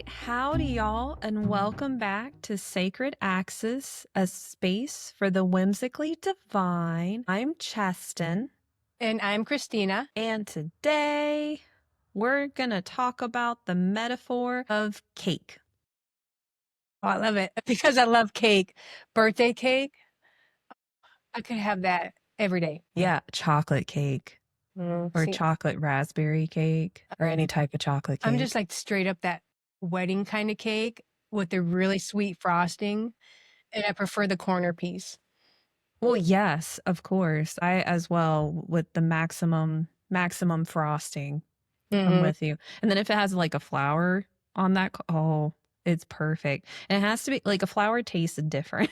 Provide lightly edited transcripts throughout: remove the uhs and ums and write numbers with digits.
right, howdy, y'all, and welcome back to Sacred Axis, a space for the whimsically divine. I'm Chesten, And I'm Christina. and today we're gonna talk about the metaphor of cake. Oh, I love it because I love cake. Birthday cake, I could have that every day. Yeah, chocolate cake or See, chocolate raspberry cake or any type of chocolate I'm just cake. like straight up that wedding kind of cake with the really sweet frosting, and I prefer the corner piece. Well, yes, of course. I as well with the maximum frosting. I'm Hmm with you. And then if it has like a flower on that, oh, it's perfect. And it has to be like a flower tastes different.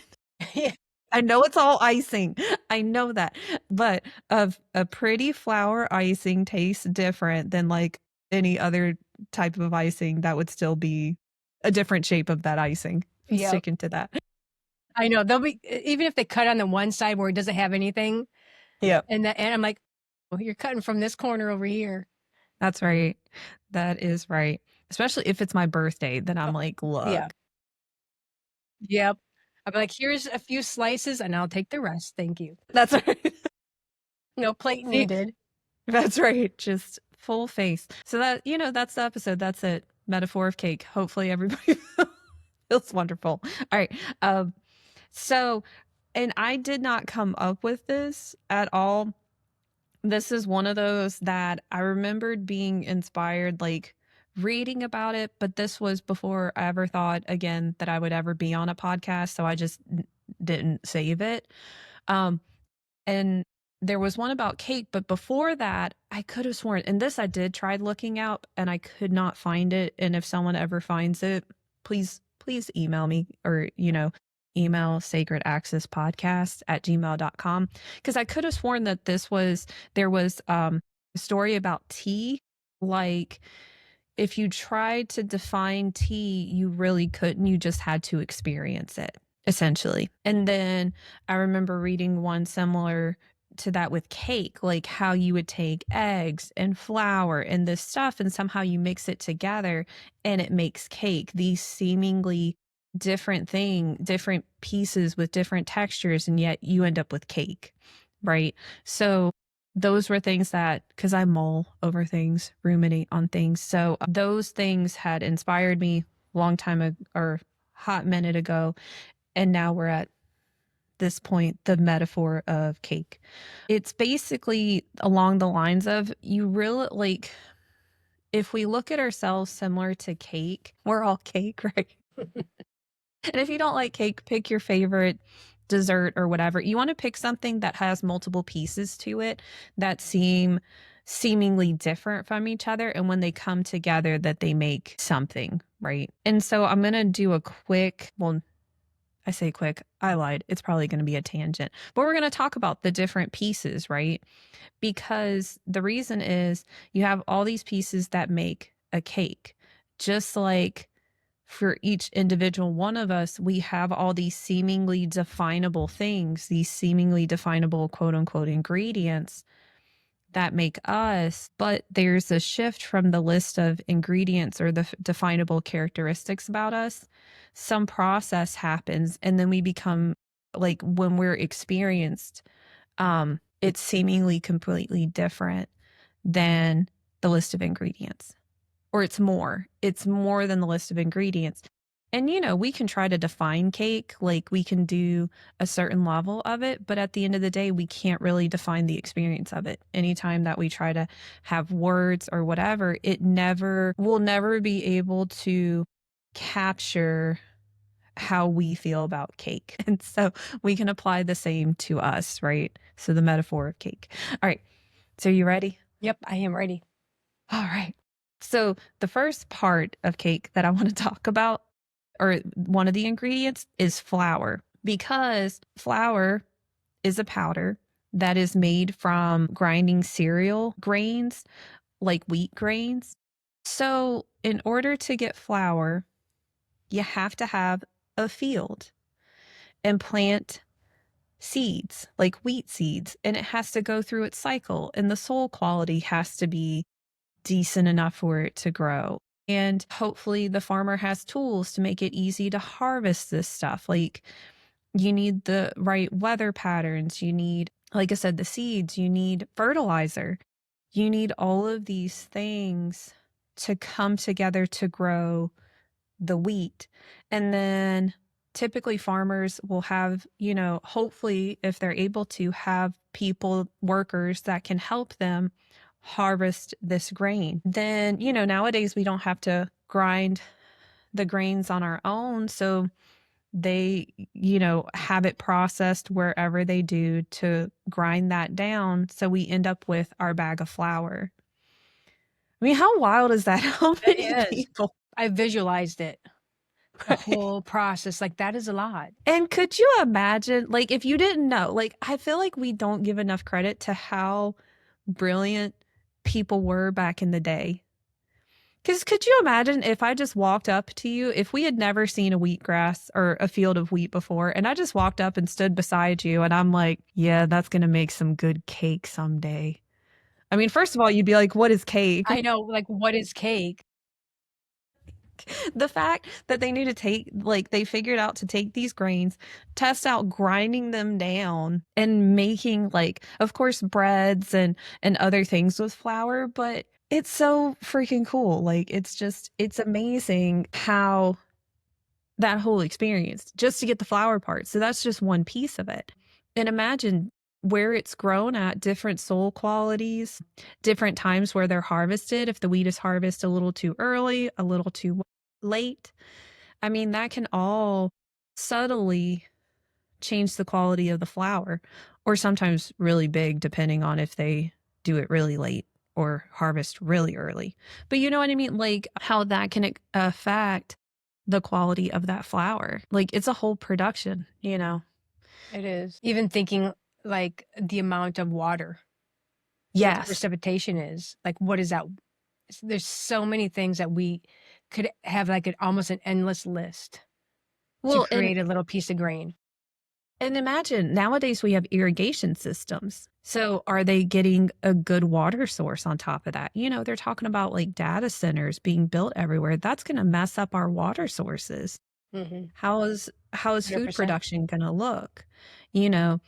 Yeah. I know it's all icing. I know that. But of a pretty flower icing tastes different than like any other type of icing that would still be a different shape of that icing. I'm Yep. sticking to that. I know they'll be even if they cut on the one side where it doesn't have anything, Yep. and I'm like, well, you're cutting from this corner over here. That's right. That is right. Especially if it's my birthday, then I'm like, Yeah. look, Yep. I'll be like, here's a few slices, and I'll take the rest. Thank you. that's right. No plate See, needed. that's right. Just full face. So that, that's the episode. That's it. Metaphor of cake. Hopefully everybody feels wonderful. All right. Um, so, and I did not come up with this at all. This is one of those that I remembered being inspired, like reading about it, but this was before I ever thought again that I would ever be on a podcast. So I just didn't save it. Um, and there was one about cake, but before that, I could have sworn, and this I did try looking out and I could not find it. And if someone ever finds it, please email me or, email sacredaccesspodcast@gmail.com. Because I could have sworn that there was a story about tea. Like if you tried to define tea, you really couldn't. You just had to experience it, essentially. And then I remember reading one similar to that with cake, like how you would take eggs and flour and this stuff, and somehow you mix it together and it makes cake. These seemingly different pieces with different textures, and yet you end up with cake, right? So those were things that, because I mull over things, ruminate on things. So those things had inspired me a long time ago, or hot minute ago. And now we're at this point, the metaphor of cake. It's basically along the lines of you really like, if we look at ourselves similar to cake, we're all cake, right? And if you don't like cake, pick your favorite dessert or whatever. You want to pick something that has multiple pieces to it that seemingly different from each other. And when they come together, that they make something, right? And so I'm going to do a quick, well, I say quick, I lied. It's probably going to be a tangent, but we're going to talk about the different pieces, right? Because the reason is you have all these pieces that make a cake, just like for each individual one of us, we have all these seemingly definable things, these seemingly definable quote unquote ingredients that make us. But there's a shift from the list of ingredients or the definable characteristics about us. Some process happens, and then we become like when we're experienced, it's seemingly completely different than the list of ingredients, or it's more than the list of ingredients. And we can try to define cake, like we can do a certain level of it, but at the end of the day, we can't really define the experience of it. Anytime that we try to have words or whatever, we'll never be able to capture how we feel about cake. And so we can apply the same to us, right? So the metaphor of cake. All right. So you ready? Yep, I am ready. All right. So the first part of cake that I want to talk about, or one of the ingredients, is flour, because flour is a powder that is made from grinding cereal grains, like wheat grains. So in order to get flour, you have to have a field and plant seeds, like wheat seeds, and it has to go through its cycle, and the soil quality has to be decent enough for it to grow. And hopefully the farmer has tools to make it easy to harvest this stuff. Like you need the right weather patterns. You need, like I said, the seeds, you need fertilizer. You need all of these things to come together to grow the wheat. And then typically farmers will have, hopefully if they're able to have people, workers that can help them harvest this grain. Then, nowadays we don't have to grind the grains on our own. So they, have it processed wherever they do to grind that down. So we end up with our bag of flour. I mean, how wild is that? How many It is. people? I visualized it, the whole process, like, that is a lot. And could you imagine, like, if you didn't know, like, I feel like we don't give enough credit to how brilliant people were back in the day. Because could you imagine if I just walked up to you, if we had never seen a wheatgrass or a field of wheat before, and I just walked up and stood beside you, and I'm like, yeah, that's going to make some good cake someday. I mean, first of all, you'd be like, what is cake? I know, like, what is cake? The fact that they knew to take, like, they figured out to take these grains, test out grinding them down and making, like, of course, breads and other things with flour, but it's so freaking cool. Like, it's amazing how that whole experience just to get the flour part. So that's just one piece of it. And imagine where it's grown at, different soil qualities, different times where they're harvested. If the wheat is harvested a little too early, a little too late, I mean, that can all subtly change the quality of the flour, or sometimes really big, depending on if they do it really late or harvest really early. But you know what I mean? Like how that can affect the quality of that flour. Like it's a whole production. It is. Even thinking, like, the amount of water, what the Yes. precipitation is, like, what is that? There's so many things that we could have, like, almost an endless list to Well, and create a little piece of grain. And imagine nowadays we have irrigation systems. So are they getting a good water source on top of that? They're talking about like data centers being built everywhere. That's going to mess up our water sources. Mhm. How is food 100%. production going to look? You know,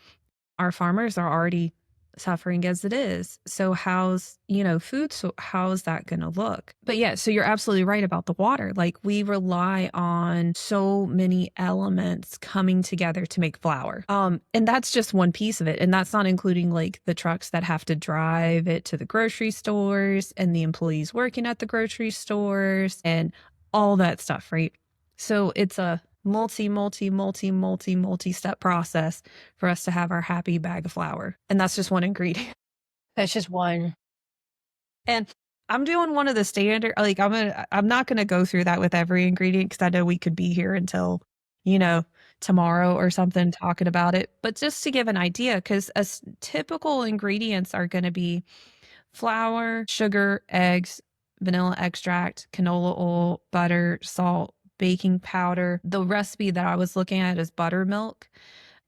our farmers are already suffering as it is. So food, so how's that going to look? But yeah, so you're absolutely right about the water. Like we rely on so many elements coming together to make flour. And that's just one piece of it. And that's not including like the trucks that have to drive it to the grocery stores and the employees working at the grocery stores and all that stuff, right? So it's a multi step process for us to have our happy bag of flour. And that's just one ingredient. That's just one. And I'm doing one of the standard, like I'm not gonna go through that with every ingredient because I know we could be here until, you know, tomorrow or something talking about it. But just to give an idea, because typical ingredients are gonna be flour, sugar, eggs, vanilla extract, canola oil, butter, salt, baking powder. The recipe that I was looking at is buttermilk.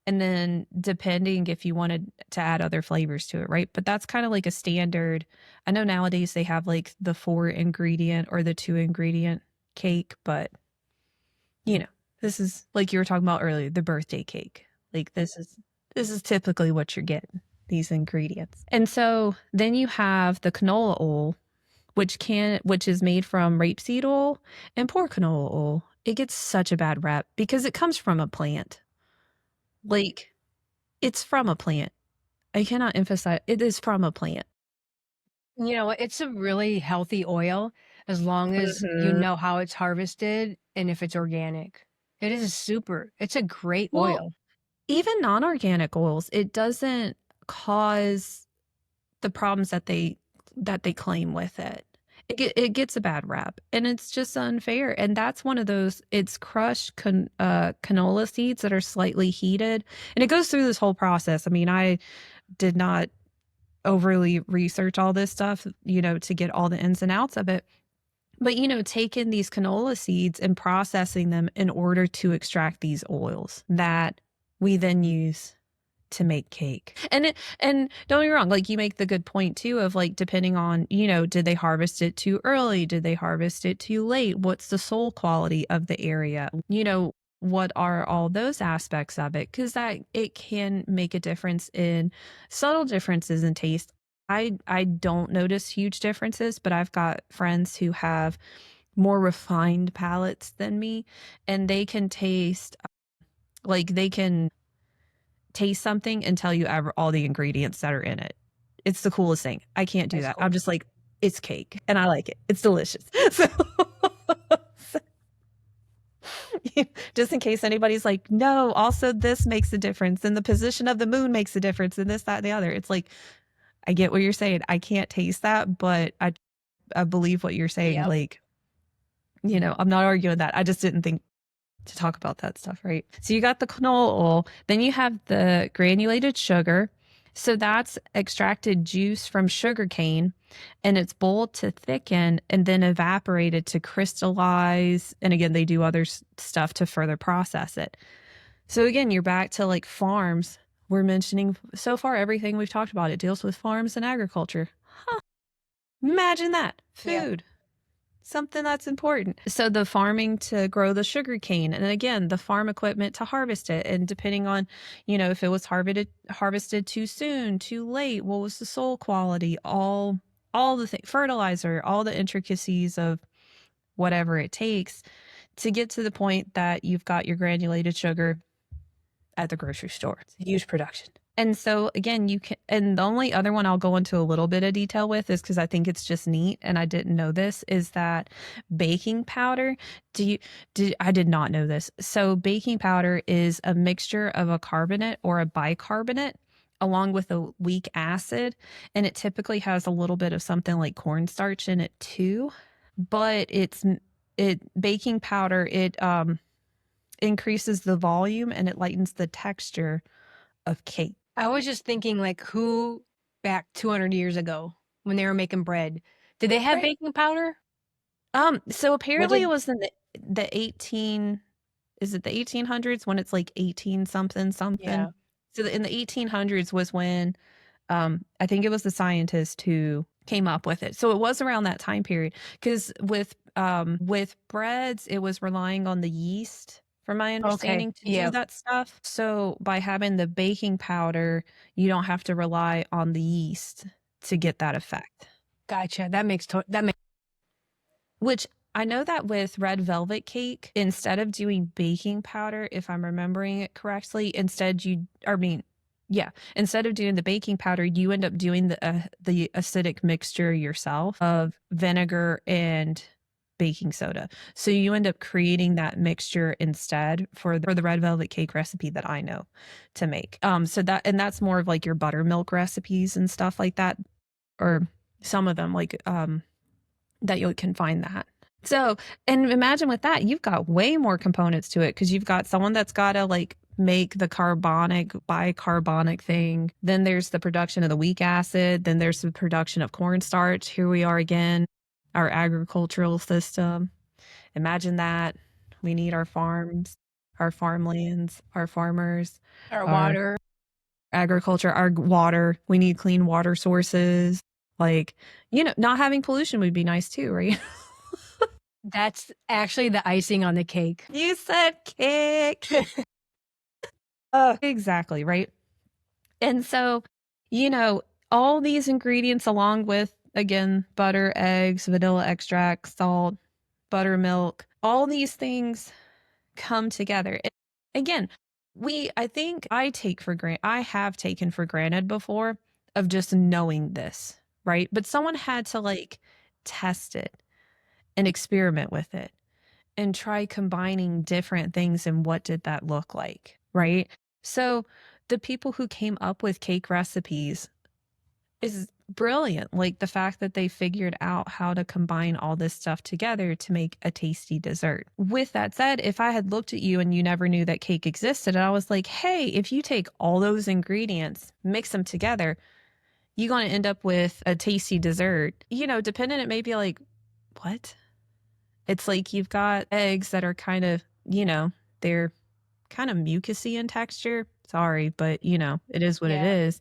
And then depending if you wanted to add other flavors to it, right? But that's kind of like a standard. I know nowadays they have like the 4 ingredient or the 2 ingredient cake, but you know, this is like you were talking about earlier, the birthday cake. Like this is typically what you're getting, these ingredients. And so then you have the canola oil, which is made from rapeseed oil and poor canola oil. It gets such a bad rep because it comes from a plant. Like it's from a plant. I cannot emphasize it is from a plant. You know what? It's a really healthy oil as long as you Mhm. know how it's harvested and if it's organic. It's a great Well, oil. even non-organic oils, it doesn't cause the problems that they claim with it. It gets a bad rap, and it's just unfair, and that's one of those it's crushed canola seeds that are slightly heated, and it goes through this whole process. I mean, I did not overly research all this stuff, to get all the ins and outs of it. But, taking these canola seeds and processing them in order to extract these oils that we then use to make cake. And don't get me wrong, like you make the good point too of like depending on, did they harvest it too early? Did they harvest it too late? What's the soil quality of the area? What are all those aspects of it? Because that it can make a difference in subtle differences in taste. I don't notice huge differences, but I've got friends who have more refined palates than me, and they can taste something and tell you all the ingredients that are in it. It's the coolest thing. I can't do That's that. cool. I'm just like, it's cake and I like it. It's delicious. So, just in case anybody's like, no, also this makes a difference and the position of the moon makes a difference and this, that, and the other. It's like, I get what you're saying. I can't taste that, but I believe what you're saying. Yep. Like, I'm not arguing that. I just didn't think to talk about that stuff, right? So you got the canola oil, then you have the granulated sugar. So that's extracted juice from sugar cane and it's boiled to thicken and then evaporated to crystallize. And again, they do other stuff to further process it. So again, you're back to like farms. We're mentioning so far everything we've talked about. It deals with farms and agriculture. Huh. Imagine that. Yep. Food. Something that's important. So the farming to grow the sugar cane, and again, the farm equipment to harvest it. And depending on, if it was harvested too soon, too late, what was the soil quality, all the things, fertilizer, all the intricacies of whatever it takes to get to the point that you've got your granulated sugar at the grocery store. It's a huge production. And so again, you can, and the only other one I'll go into a little bit of detail with is because I think it's just neat and I didn't know this, is that baking powder. I did not know this. So baking powder is a mixture of a carbonate or a bicarbonate along with a weak acid. And it typically has a little bit of something like cornstarch in it too. But baking powder, it increases the volume and it lightens the texture of cake. I was just thinking, like, who back 200 years ago when they were making bread, did they have Right. baking powder? So What apparently it did was in the 1800s when it's like 18 something Yeah. something. So in the 1800s was when I think it was the scientist who came up with it. So it was around that time period because with breads it was relying on the yeast from my Okay. understanding to do Yep. that stuff. So by having the baking powder, you don't have to rely on the yeast to get that effect. Gotcha. That makes Which I know that with red velvet cake, instead of doing baking powder, if I'm remembering it correctly, instead of doing the baking powder, you end up doing the acidic mixture yourself of vinegar and baking soda. So you end up creating that mixture instead for the red velvet cake recipe that I know to make. That's more of like your buttermilk recipes and stuff like that, or some of them like that you can find that. So, and imagine with that, you've got way more components to it because you've got someone that's got to like make the bicarbonic thing. Then there's the production of the weak acid. Then there's the production of cornstarch. Here we are again, our agricultural system. Imagine that. We need our farms, our farmlands, our farmers, our our water. agriculture, our water. We need clean water sources. Like, not having pollution would be nice too, right? That's actually the icing on the cake. You said cake. Exactly, right? And so, all these ingredients, along with, again, butter, eggs, vanilla extract, salt, buttermilk, all these things come together. Again, I think I have taken for granted before of just knowing this, right? But someone had to like test it and experiment with it and try combining different things and what did that look like, right? So the people who came up with cake recipes is brilliant. Like the fact that they figured out how to combine all this stuff together to make a tasty dessert. With that said, if I had looked at you and you never knew that cake existed, and I was like, hey, if you take all those ingredients, mix them together, you're going to end up with a tasty dessert. Dependent, it may be like, what? It's like you've got eggs that are kind of, they're kind of mucusy in texture. Sorry, but, it is what it Yeah. is.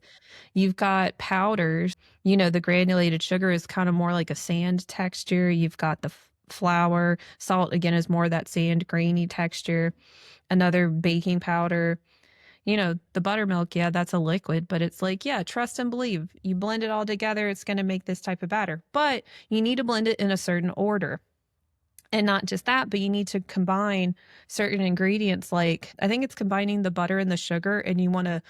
You've got powders, the granulated sugar is kinda more like a sand texture. You've got the flour. Salt, again, is more that sand grainy texture. Another baking powder. The buttermilk, yeah, that's a liquid, but it's like, yeah, trust and believe. You blend it all together, it's gonna make this type of batter. But you need to blend it in a certain order. And not just that, but you need to combine certain ingredients, like, I think it's combining the butter and the sugar, and you wanna,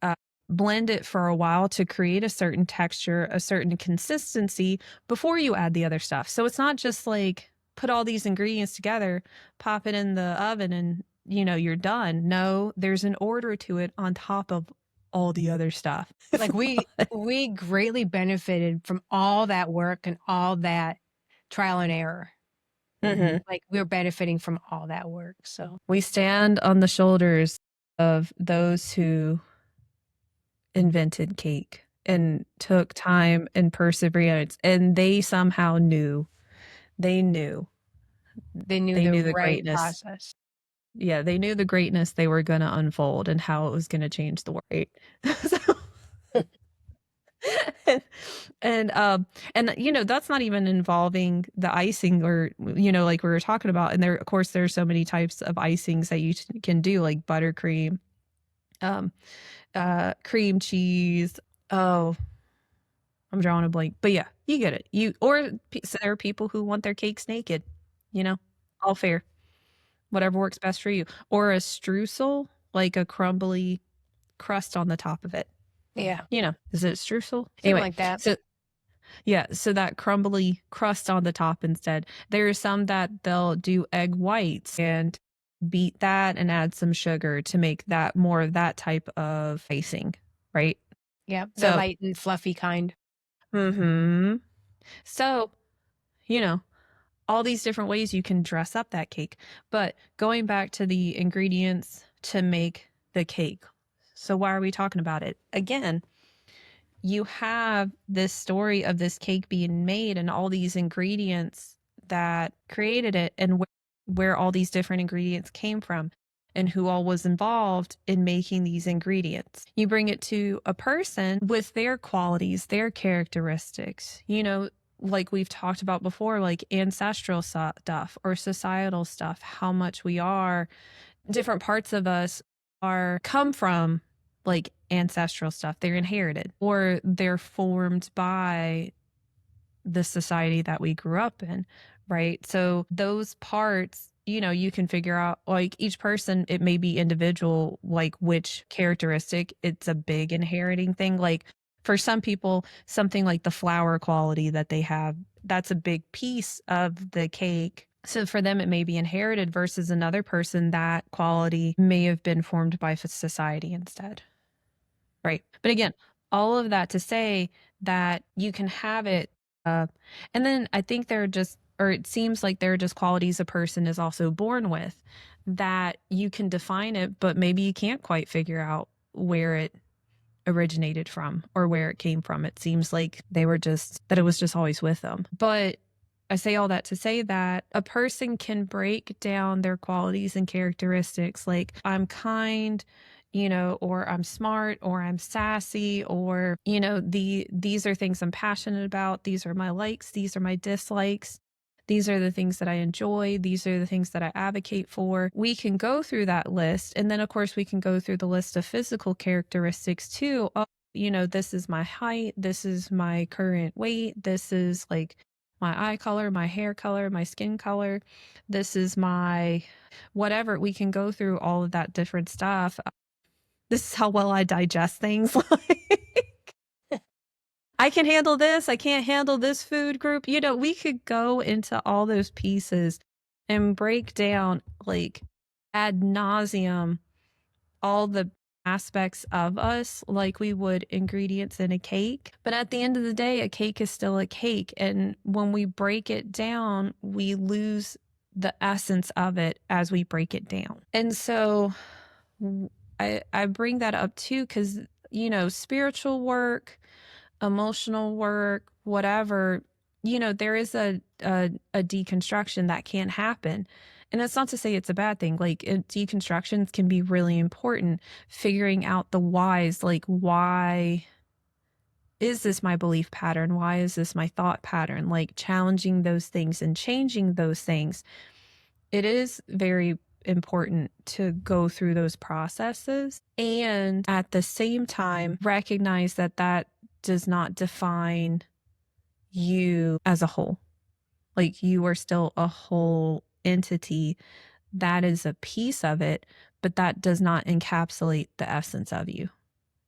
uh, blend it for a while to create a certain texture, a certain consistency before you add the other stuff. So it's not just like, put all these ingredients together, pop it in the oven, and, you're done. No, there's an order to it on top of all the other stuff. Like, we greatly benefited from all that work and all that trial and error. Mhm. Like, we're benefiting from all that work, so We stand on the shoulders of those who invented cake and took time and perseverance, and they somehow knew. They knew. they knew They the knew the right greatness. process. Yeah, they knew the greatness they were gonna unfold and how it was gonna change the world, right? So and that's not even involving the icing or, like we were talking about, and there of course, there are so many types of icings that you can do, like buttercream, um, cream cheese. Oh, I'm drawing a blank, but yeah, you get it. So there are people who want their cakes naked, you know? All fair. Whatever works best for you. Or a streusel, like a crumbly crust on the top of it. Yeah, Is it streusel? something Anyway, like that. so yeah, so that crumbly crust on the top instead. There are some that they'll do egg whites and beat that and add some sugar to make that more of that type of icing, right? Yeah, the So, light and fluffy kind. mhm. So, you know, all these different ways you can dress up that cake. But going back to the ingredients to make the cake. So why are we talking about it? Again, you have this story of this cake being made and all these ingredients that created it, and where all these different ingredients came from and who all was involved in making these ingredients. You bring it to a person with their qualities, their characteristics, like we've talked about before, like ancestral stuff or societal stuff, how much we are, different parts of us are come from like ancestral stuff. They're inherited or they're formed by the society that we grew up in, right? So those parts, you can figure out like each person, it may be individual, like which characteristic. It's a big inheriting thing. Like for some people, something like the flour quality that they have, that's a big piece of the cake. So for them, it may be inherited versus another person, that quality may have been formed by society instead. Right. But again, all of that to say that you can have it. Uh, and then I think there are just, or it seems like there are just qualities a person is also born with that you can define it, but maybe you can't quite figure out where it originated from or where it came from. It seems like that it was just always with them. But I say all that to say that a person can break down their qualities and characteristics like I'm kind, or I'm smart or I'm sassy or, these are things I'm passionate about. These are my likes. These are my dislikes. These are the things that I enjoy. These are the things that I advocate for. We can go through that list. And then, of course, we can go through the list of physical characteristics too. Oh, this is my height. This is my current weight. This is like my eye color, my hair color, my skin color. This is my whatever. We can go through all of that different stuff. This is how well I digest things. Like, I can handle this. I can't handle this food group. We could go into all those pieces and break down like ad nauseum all the aspects of us like we would ingredients in a cake. But at the end of the day, a cake is still a cake. And when we break it down, we lose the essence of it as we break it down. And so I bring that up too because, spiritual work, emotional work, whatever, there is a deconstruction that can happen. And that's not to say it's a bad thing. Like deconstructions can be really important. Figuring out the whys, like why is this my belief pattern? Why is this my thought pattern? Like challenging those things and changing those things. It is very important to go through those processes and at the same time recognize that that does not define you as a whole. Like you are still a whole entity. That is a piece of it, but that does not encapsulate the essence of you.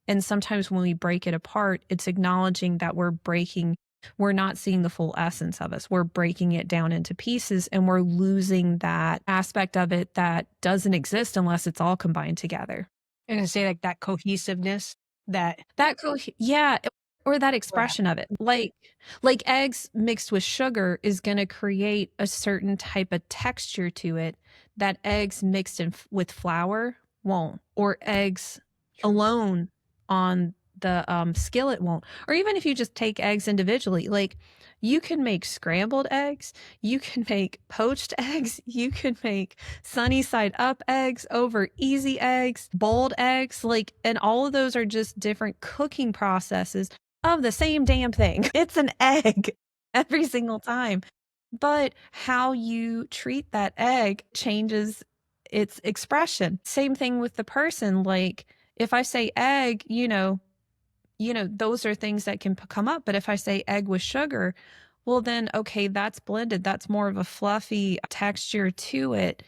And sometimes when we break it apart, it's acknowledging that we're not seeing the full essence of us. We're breaking it down into pieces and we're losing that aspect of it that doesn't exist unless it's all combined together. And to say like that cohesiveness that Yeah, or that we're expression of it. Like eggs mixed with sugar is gonna create a certain type of texture to it that eggs mixed with flour won't, or eggs true. alone on the, skillet won't. Or even if you just take eggs individually, like, you can make scrambled eggs, you can make poached eggs, you can make sunny side up eggs, over easy eggs, boiled eggs, like, and all of those are just different cooking processes of the same damn thing. It's an egg every single time. But how you treat that egg changes its expression. Same thing with the person. Like if I say egg, those are things that can come up. But if I say egg with sugar, well, then, okay, that's blended. That's more of a fluffy texture to it,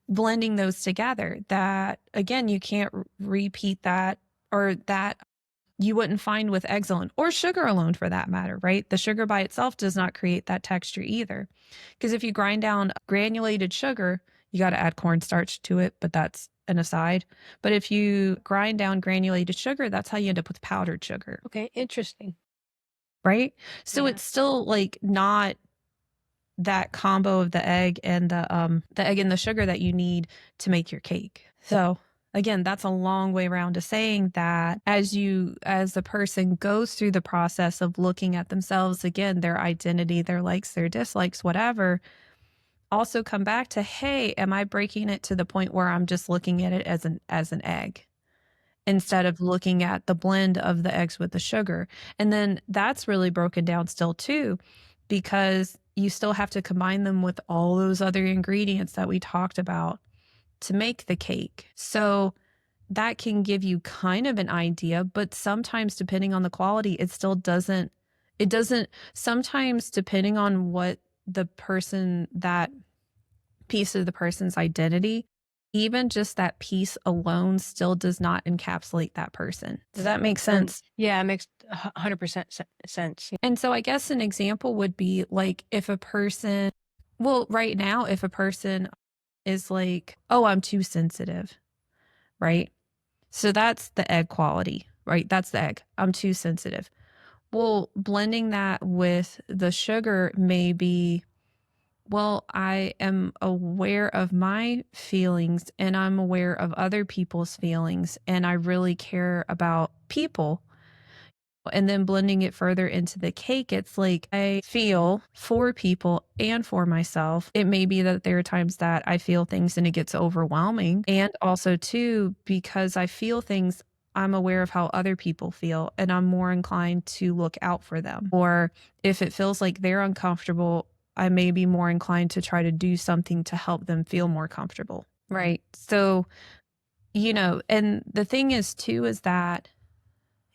blending those together. That, again, you can't repeat that, or that you wouldn't find with eggs alone or sugar alone for that matter, right? The sugar by itself does not create that texture either. Because if you grind down granulated sugar, you got to add cornstarch to it, but that's an aside. But if you grind down granulated sugar, that's how you end up with powdered sugar, Okay, interesting. right? So Yeah. it's still like not that combo of the egg and the sugar that you need to make your cake. So again, that's a long way around to saying that as the person goes through the process of looking at themselves, again, their identity, their likes, their dislikes, whatever, also come back to, hey, am I breaking it to the point where I'm just looking at it as an egg instead of looking at the blend of the eggs with the sugar? And then that's really broken down still too, because you still have to combine them with all those other ingredients that we talked about to make the cake. So that can give you kind of an idea, but sometimes depending on the quality, it doesn't sometimes depending on what the person that piece of the person's identity, even just that piece alone still does not encapsulate that person. Does that make sense? Yeah, it makes 100% sense. And so I guess an example would be like if a person, well, right now, if a person is like, oh, I'm too sensitive, right? So that's the egg quality, right? That's the egg. I'm too sensitive. Well, blending that with the sugar may be, well, I am aware of my feelings and I'm aware of other people's feelings, and I really care about people. And then blending it further into the cake, it's like I feel for people and for myself. It may be that there are times that I feel things and it gets overwhelming. And also, too, because I feel things, I'm aware of how other people feel and I'm more inclined to look out for them. Or if it feels like they're uncomfortable, I may be more inclined to try to do something to help them feel more comfortable. Right. So, and the thing is, too, is that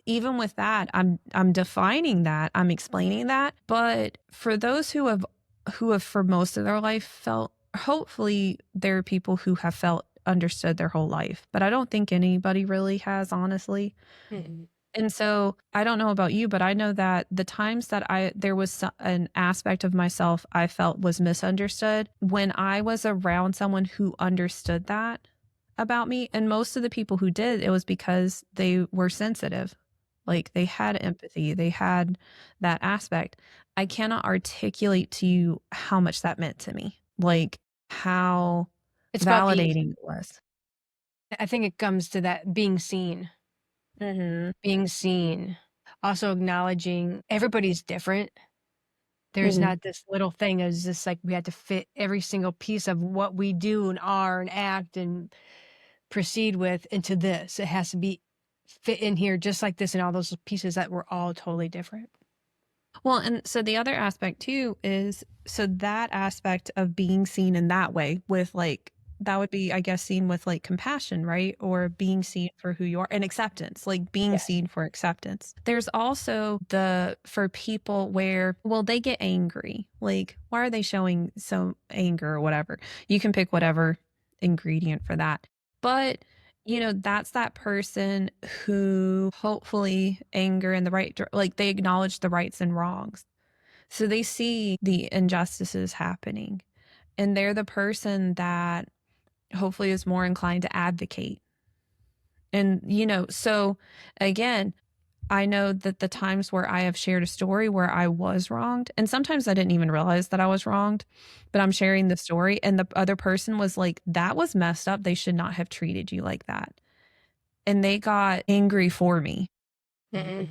even with that, I'm defining that, I'm explaining that, but for those who have for most of their life felt, hopefully there are people who have felt understood their whole life, but I don't think anybody really has, honestly. Mhm. And so I don't know about you, but I know that the times that there was an aspect of myself I felt was misunderstood, when I was around someone who understood that about me, and most of the people who did, it was because they were sensitive. Like they had empathy, they had that aspect. I cannot articulate to you how much that meant to me, like how It's about validating it was. I think it comes to that being seen, Mhm. being seen. Also acknowledging everybody's different. There's Mhm. not this little thing as just like we had to fit every single piece of what we do and are and act and proceed with into this. It has to be fit in here just like this and all those pieces that were all totally different. Well, and so the other aspect too is so that aspect of being seen in that way with like that would be, I guess, seen with like compassion, right? Or being seen for who you are and acceptance, like being Yes. seen for acceptance. There's also the for people where, well, they get angry. Like, why are they showing some anger or whatever? You can pick whatever ingredient for that. But that's that person who hopefully anger in the right, like they acknowledge the rights and wrongs. So they see the injustices happening and they're the person that hopefully is more inclined to advocate. And, so again, I know that the times where I have shared a story where I was wronged, and sometimes I didn't even realize that I was wronged, but I'm sharing the story, and the other person was like, that was messed up. They should not have treated you like that. And they got angry for me. Mm-mm.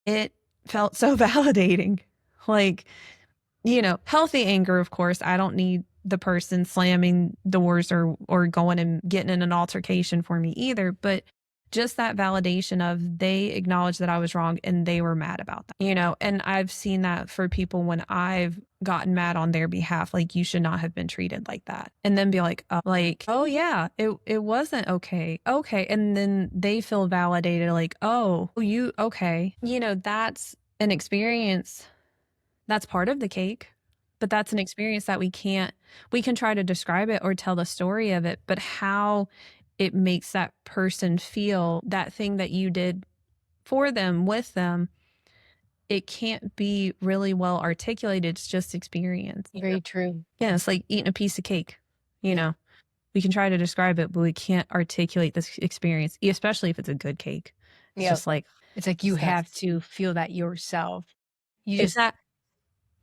It felt so validating. Like, healthy anger, of course. I don't need the person slamming doors or going and getting in an altercation for me either, but just that validation of they acknowledged that I was wrong and they were mad about that. And I've seen that for people when I've gotten mad on their behalf, like you should not have been treated like that. And then be like, oh yeah, it wasn't okay. Okay. And then they feel validated, like, oh, you okay. That's an experience that's part of the cake, but that's an experience that we can try to describe it or tell the story of it, but how it makes that person feel, that thing that you did for them, with them, it can't be really well articulated. It's just experience. Very true. Yeah, it's like eating a piece of cake, you know? We can try to describe it, but we can't articulate this experience, especially if it's a good cake. It's Yep. just like, It's like you it's that have to feel that yourself. You just exact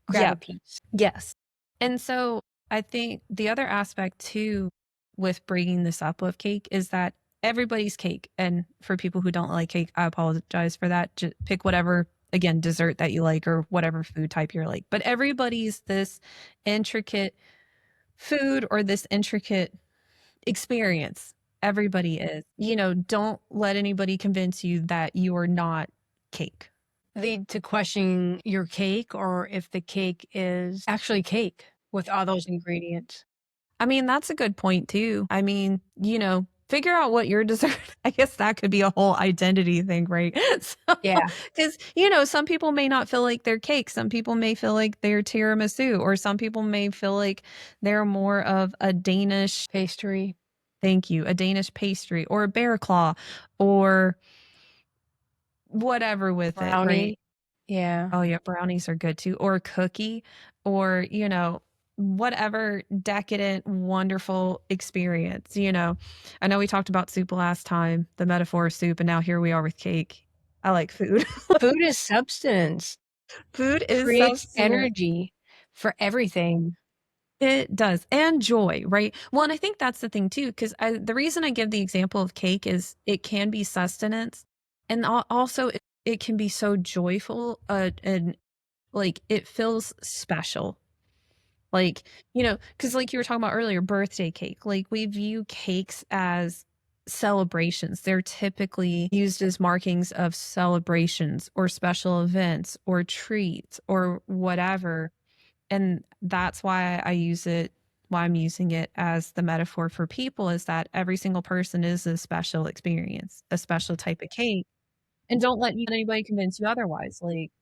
grab a yeah. piece. Yes. And so I think the other aspect too with bringing this up with cake is that everybody's cake. And for people who don't like cake, I apologize for that. Just pick whatever, again, dessert that you like or whatever food type you're like. But everybody's this intricate food or this intricate experience. Everybody is. Don't let anybody convince you that you are not cake. Lead to questioning your cake or if the cake is actually cake with all those ingredients. I mean, that's a good point too. I mean, figure out what your dessert I guess that could be a whole identity thing, right? So, Yeah. because some people may not feel like they're cake. Some people may feel like they're tiramisu, or some people may feel like they're more of a Danish Pastry, thank you, a Danish pastry or a bear claw or whatever with it, right? brownie. Yeah. Oh, yeah, brownies are good too, or a cookie, or, whatever decadent, wonderful experience, I know we talked about soup last time, the metaphor of soup, and now here we are with cake. I like food. Food is substance. Food is Creates substance. energy for everything. It does, and joy, right? Well, and I think that's the thing too, because the reason I give the example of cake is it can be sustenance, and also it can be so joyful, and like it feels special. Like, because like you were talking about earlier, birthday cake, like we view cakes as celebrations. They're typically used as markings of celebrations or special events or treats or whatever. And that's why I'm using it as the metaphor for people is that every single person is a special experience, a special type of cake. And don't let anybody convince you otherwise. Like,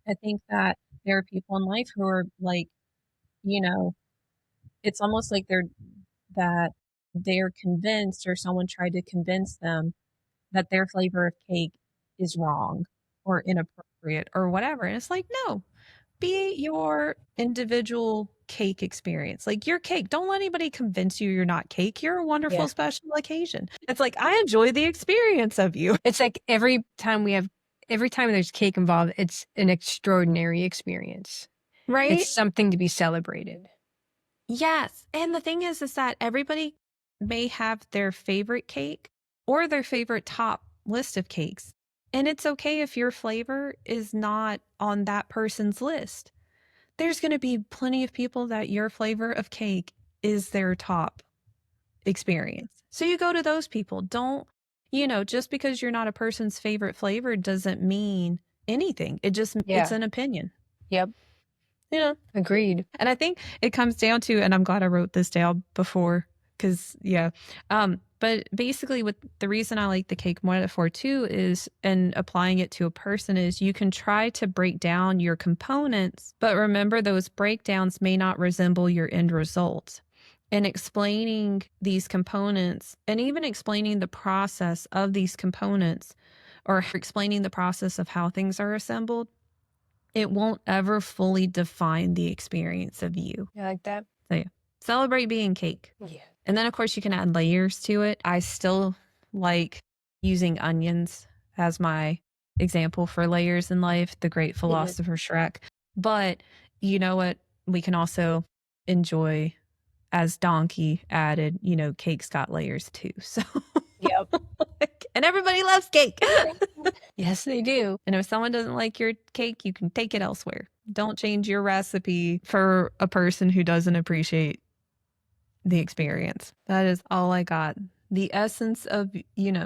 I think that there are people in life who are like, you know, it's almost like they're convinced or someone tried to convince them that their flavor of cake is wrong or inappropriate or whatever. And it's like, no, be your individual cake experience. Like your cake. Don't let anybody convince you you're not cake. You're a wonderful Yeah. special occasion. It's like I enjoy the experience of you. It's like every time there's cake involved, it's an extraordinary experience. It's Right? something to be celebrated. Yes. And the thing is that everybody may have their favorite cake or their favorite top list of cakes. And it's okay if your flavor is not on that person's list. there's going to be plenty of people that your flavor of cake is their top experience. So you go to those people. Don't, just because you're not a person's favorite flavor doesn't mean anything. It's Yeah. an opinion, Yep. you know? Agreed. And I think it comes down to, and I'm glad I wrote this down before, because yeah. But basically, with the reason I like the cake metaphor too is, and applying it to a person is, you can try to break down your components, but remember those breakdowns may not resemble your end result. And explaining these components, and even explaining the process of these components, or explaining the process of how things are assembled, it won't ever fully define the experience of you. You like that? So, yeah, celebrate being cake. Yeah. And then, of course, you can add layers to it. I still like using onions as my example for layers in life, the great Mhm. philosopher Shrek. But you know what? We can also enjoy, as Donkey added, cake's got layers too. So, Yep. and everybody loves cake. Yes, they do. And if someone doesn't like your cake, you can take it elsewhere. Don't change your recipe for a person who doesn't appreciate the experience. That is all I got. The essence of you.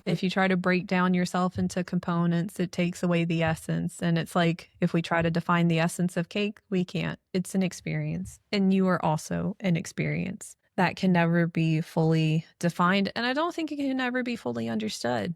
If you try to break down yourself into components, it takes away the essence. And it's like, if we try to define the essence of cake, we can't. It's an experience. And you are also an experience that can never be fully defined. And I don't think it can ever be fully understood.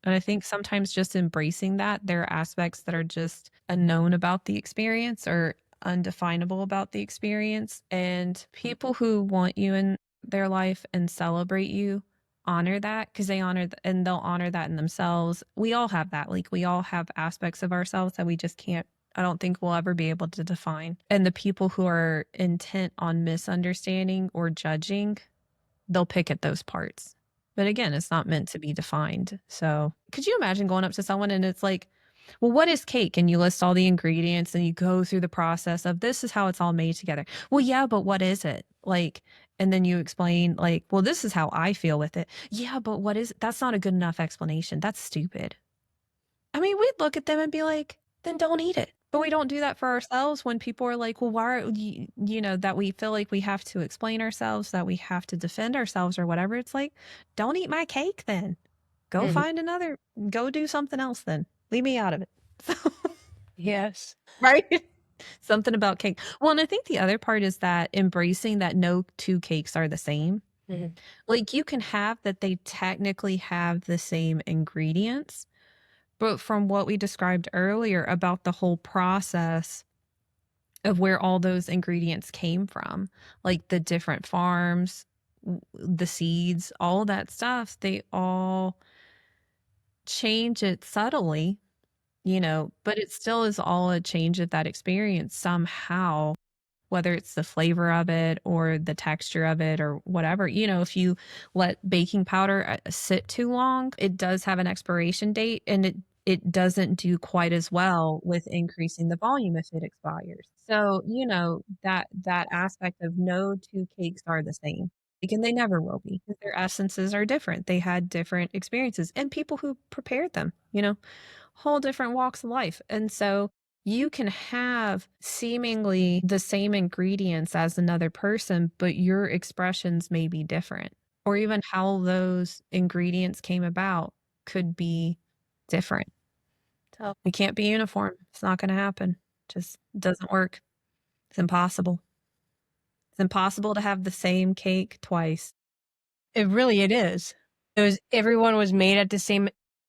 And I think sometimes just embracing that, there are aspects that are just unknown about the experience or undefinable about the experience. And people who want you in their life and celebrate you honor that, because they and they'll honor that in themselves. We all have that. Like, we all have aspects of ourselves that we just can't, I don't think we'll ever be able to define. And the people who are intent on misunderstanding or judging, they'll pick at those parts. But again, it's not meant to be defined. So, could you imagine going up to someone and it's like, well, what is cake? And you list all the ingredients and you go through the process of, this is how it's all made together. Well, yeah, but what is it? Like, and then you explain, like, well, this is how I feel with it. Yeah, but what is it? That's not a good enough explanation. That's stupid. I mean, we'd look at them and be like, then don't eat it. But we don't do that for ourselves when people are like, well, why are that we feel like we have to explain ourselves, that we have to defend ourselves or whatever. It's like, don't eat my cake then. Go Mhm. find another, go do something else then. Leave me out of it. So, Yes. right? Something about cake. Well, and I think the other part is that embracing that no two cakes are the same. Mhm. Like, you can have that they technically have the same ingredients, but from what we described earlier about the whole process of where all those ingredients came from, like the different farms, the seeds, all that stuff, they all change it subtly, but it still is all a change of that experience somehow, whether it's the flavor of it or the texture of it or whatever. If you let baking powder sit too long, it does have an expiration date, and it doesn't do quite as well with increasing the volume if it expires. So, that aspect of no two cakes are the same. Like, and they never will be, because their essences are different. They had different experiences and people who prepared them, whole different walks of life. And so you can have seemingly the same ingredients as another person, but your expressions may be different. Or even how those ingredients came about could be different. So we can't be uniform. It's not going to happen. Just doesn't work. It's impossible. It's impossible to have the same cake twice. It is. Everyone was made at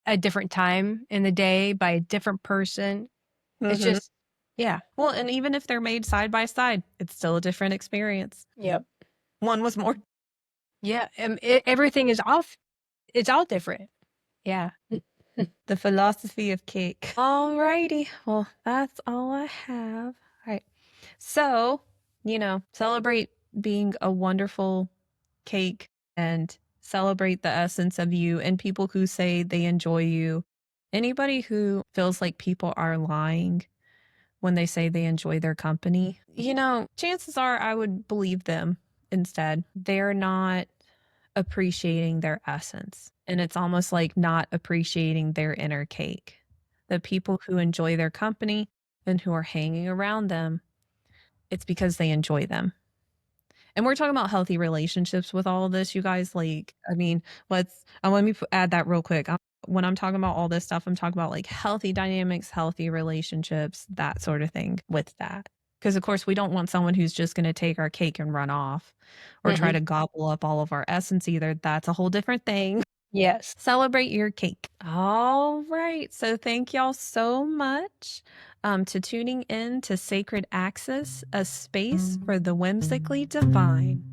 a different time in the day by a different person. It's Mhm. just yeah. Well, and even if they're made side by side, it's still a different experience. Yep. One was more. Yeah, everything is off. It's all different. Yeah. The philosophy of cake. Alrighty. Well, that's all I have. All right. So, celebrate being a wonderful cake and celebrate the essence of you and people who say they enjoy you. Anybody who feels like people are lying when they say they enjoy their company, chances are I would believe them instead. They're not appreciating their essence. And it's almost like not appreciating their inner cake. The people who enjoy their company, and who are hanging around them, it's because they enjoy them. And we're talking about healthy relationships with all of this, you guys. Like, I mean, let me add that real quick. When I'm talking about all this stuff, I'm talking about like healthy dynamics, healthy relationships, that sort of thing with that. Because, of course, we don't want someone who's just going to take our cake and run off or try Mm-mm. to gobble up all of our essence either. That's a whole different thing. Yes. Celebrate your cake. All right. So thank y'all so much to tuning in to Sacred Access, a space for the whimsically divine.